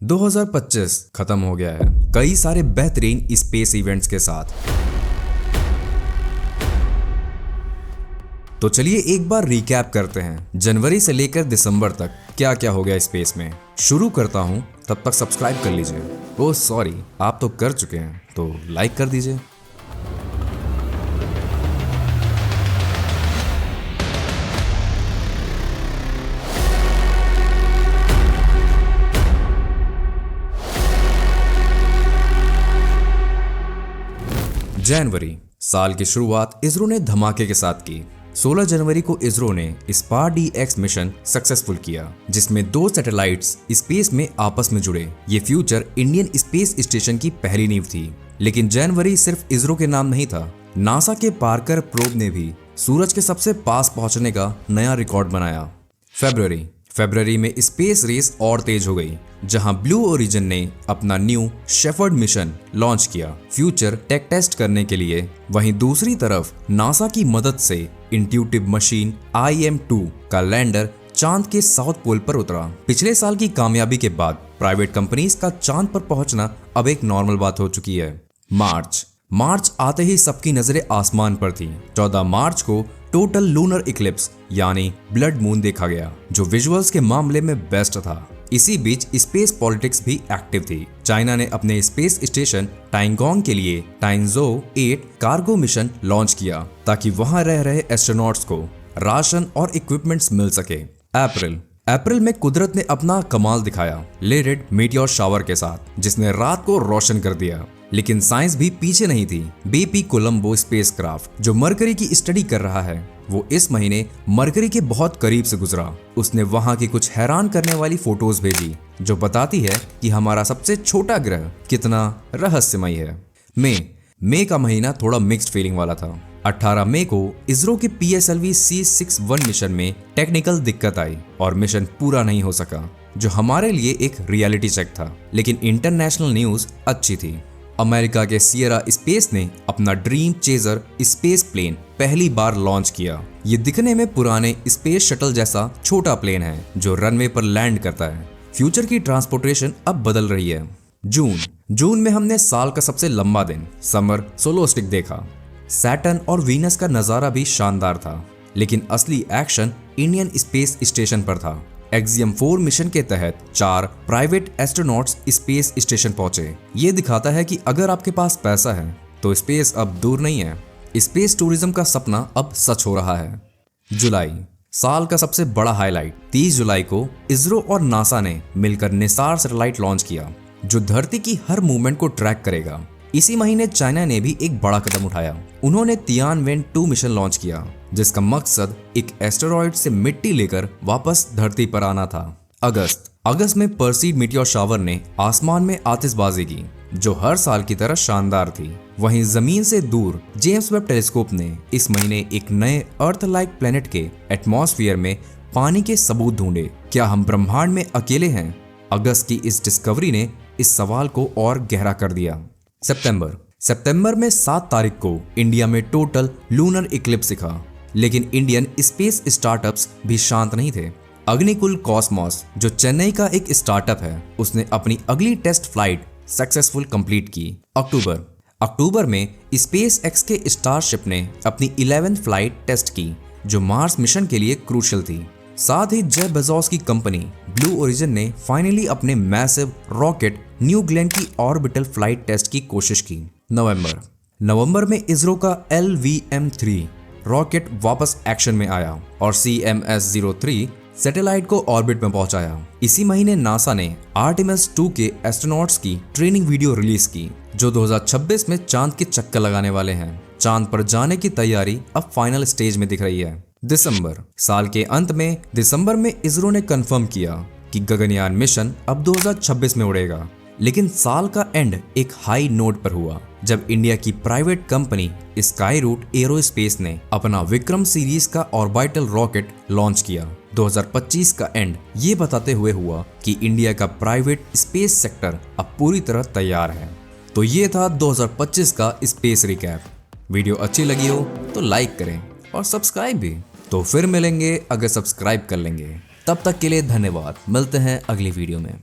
2025 खत्म हो गया है कई सारे बेहतरीन स्पेस इवेंट्स के साथ। तो चलिए एक बार रिकैप करते हैं जनवरी से लेकर दिसंबर तक क्या क्या हो गया स्पेस में। शुरू करता हूं, तब तक सब्सक्राइब कर लीजिए। ओह सॉरी, आप तो कर चुके हैं, तो लाइक कर दीजिए। जनवरी, साल की शुरुआत इसरो ने धमाके के साथ की। 16 जनवरी को इसरो ने SPAR-DX मिशन सक्सेसफुल किया, जिसमें 2 सैटेलाइट्स स्पेस में आपस में जुड़े। ये फ्यूचर इंडियन स्पेस स्टेशन की पहली नींव थी। लेकिन जनवरी सिर्फ इसरो के नाम नहीं था। नासा के पार्कर प्रोब ने भी सूरज के सबसे पास पहुंचने का नया रिकॉर्ड बनाया। फरवरी में स्पेस रेस और तेज हो गई, जहां ब्लू ओरिजिन ने अपना न्यू शेफर्ड मिशन लॉन्च किया फ्यूचर टेक टेस्ट करने के लिए। वहीं दूसरी तरफ नासा की मदद से इंट्यूटिव मशीन IM-2 का लैंडर चांद के साउथ पोल पर उतरा। पिछले साल की कामयाबी के बाद प्राइवेट कंपनीज का चांद पर पहुंचना अब एक नॉर्मल बात हो चुकी है। मार्च आते ही सबकी नजरें आसमान पर थी। 14 मार्च को टोटल लूनर इक्लिप्स यानी ब्लड मून देखा गया, जो विजुअल्स के मामले में बेस्ट था। इसी बीच स्पेस पॉलिटिक्स भी एक्टिव थी। चाइना ने अपने स्पेस स्टेशन टाइंगोंग के लिए टाइंजो 8 कार्गो मिशन लॉन्च किया, ताकि वहां रह रहे एस्ट्रोनॉट्स को राशन और इक्विपमेंट्स मिल सके। अप्रैल में कुदरत ने अपना कमाल दिखाया लेरेड मीटियोर शावर के साथ, जिसने रात को रोशन कर दिया। लेकिन साइंस भी पीछे नहीं थी। BP कोलंबो स्पेसक्राफ्ट, जो मरकरी की स्टडी कर रहा है, वो इस महीने मरकरी के बहुत करीब से गुजरा। उसने वहां की कुछ हैरान करने वाली फोटोज भेजी, जो बताती है कि हमारा सबसे छोटा ग्रह कितना रहस्यमय है। मई का महीना थोड़ा मिक्स्ड फीलिंग वाला था। 18 मई को इसरो के PSLV C61 मिशन में टेक्निकल दिक्कत आई और मिशन पूरा नहीं हो सका, जो हमारे लिए एक रियलिटी चेक था। लेकिन इंटरनेशनल न्यूज अच्छी थी। अमेरिका के सियरा स्पेस ने अपना ड्रीम चेजर स्पेस प्लेन पहली बार लॉन्च किया। ये दिखने में पुराने स्पेस शटल जैसा छोटा प्लेन है, जो रनवे पर लैंड करता है। फ्यूचर की ट्रांसपोर्टेशन अब बदल रही है। जून में हमने साल का सबसे लंबा दिन समर सोलोस्टिक देखा। सैटर्न और वीनस का नजारा भी शानदार था, लेकिन असली एक्शन इंडियन स्पेस स्टेशन पर था। एक्सियम 4 मिशन के तहत 4 प्राइवेट एस्ट्रोनॉट्स स्पेस स्टेशन पहुंचे। ये दिखाता है कि अगर आपके पास पैसा है तो स्पेस अब दूर नहीं है। स्पेस टूरिज्म का सपना अब सच हो रहा है। जुलाई, साल का सबसे बड़ा हाईलाइट। 30 जुलाई को इसरो और नासा ने मिलकर निसार सैटेलाइट लॉन्च किया, जो धरती की हर मूवमेंट को ट्रैक करेगा। इसी महीने चाइना ने भी एक बड़ा कदम उठाया। उन्होंने तियानवेन-2 मिशन लॉन्च किया, जिसका मकसद एक एस्टेरॉयड से मिट्टी लेकर वापस धरती पर आना था। अगस्त में पर्सीड मीटियोर शावर ने आसमान में आतिशबाजी की, जो हर साल की तरह शानदार थी। वहीं जमीन से दूर जेम्स वेब टेलीस्कोप ने इस महीने एक नए अर्थ लाइक प्लेनेट के एटमॉस्फेयर में पानी के सबूत ढूंढे। क्या हम ब्रह्मांड में अकेले हैं? अगस्त की इस डिस्कवरी ने इस सवाल को और गहरा कर दिया। सितंबर में 7 तारीख को इंडिया में टोटल लूनर इक्लिप्स दिखा। लेकिन इंडियन स्पेस स्टार्टअप्स भी शांत नहीं थे। अग्निकुल कॉस्मोस, जो चेन्नई का एक स्टार्टअप है, उसने अपनी अगली टेस्ट फ्लाइट सक्सेसफुल कंप्लीट की। अक्टूबर में SpaceX के स्टारशिप ने अपनी 11th फ्लाइट टेस्ट की, जो मार्स मिशन के लिए क्रूशियल थी। साथ ही जेफ बेजोस की कंपनी ब्लू ओरिजिन ने फाइनली अपने मैसिव रॉकेट न्यू ग्लेन की ऑर्बिटल फ्लाइट टेस्ट की कोशिश की। नवंबर में इसरो का LVM-3 रॉकेट वापस एक्शन में आया और CMS-03 सैटेलाइट को ऑर्बिट में पहुंचाया। इसी महीने नासा ने आर्टेमिस 2 के एस्ट्रोनॉट्स की ट्रेनिंग वीडियो रिलीज की, जो 2026 में चांद के चक्कर लगाने वाले हैं। चांद पर जाने की तैयारी अब फाइनल स्टेज में दिख रही है। साल के अंत में दिसंबर में इसरो ने कंफर्म किया कि गगनयान मिशन अब 2026 में उड़ेगा। लेकिन साल का एंड एक हाई नोट पर हुआ, जब इंडिया की प्राइवेट कंपनी स्काईरूट एरोस्पेस ने अपना विक्रम सीरीज का ऑर्बिटल रॉकेट लॉन्च किया। 2025 का एंड ये बताते हुए हुआ कि इंडिया का प्राइवेट स्पेस सेक्टर अब पूरी तरह तैयार है। तो ये था 2025 का स्पेस रिकैप। वीडियो अच्छी लगी हो तो लाइक करें और सब्सक्राइब भी। तो फिर मिलेंगे अगर सब्सक्राइब कर लेंगे। तब तक के लिए धन्यवाद। मिलते हैं अगली वीडियो में।